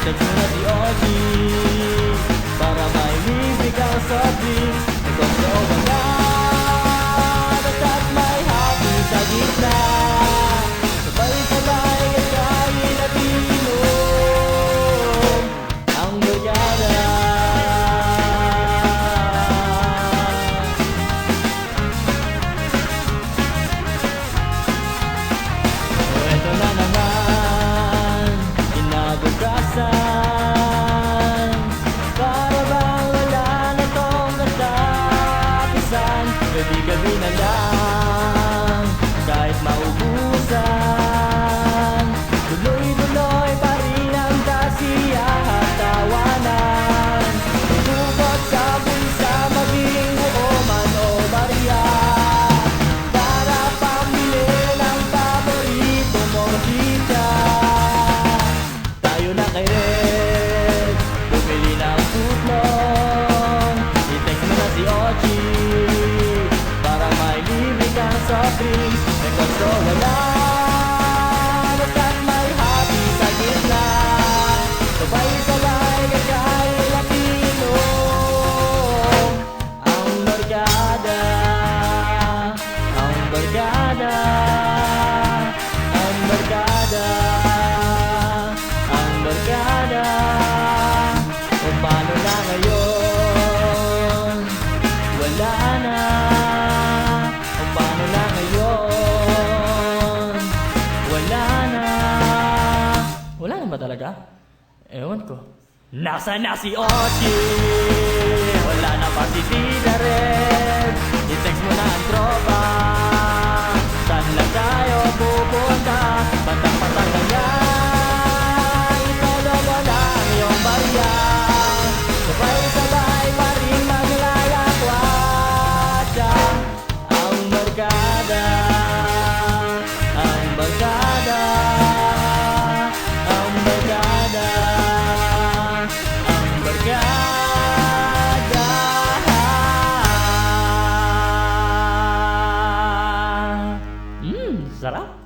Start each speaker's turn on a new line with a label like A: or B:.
A: I-text mo na si Ochi para may libre kang soft drinks. Negosyo wala, basta't may happy sa gitna. Sabay-sabay at kain at inom ang barkada. Ito na naman, kinabukasan, para bang wala na tong katapisan. Gabi-gabi na lang, kahit maubusan, tuloy-tuloy pa rin ang tasiyahan at tawanan. Bukod sa bulsa, maging buo man o barya, para pambili ng paborito mong chika. Tayo na kay Red, bumili ng footlong. I-text mo na si Ochi para may libre kang soft drinks. Negosyo wala, basta't may happy sa gitna. Sabay-sabay kakain at inom ang barkada. Ang barkada, ang barkada, ang barkada. O paano na ngayon? Wala na. O paano na ngayon? Wala na. Wala na ba talaga? Ewan ko. Nasaan na si Ochi? Wala na pa si Tita Red. I-text mo na ang tropa. Saan lang tayo pupunta?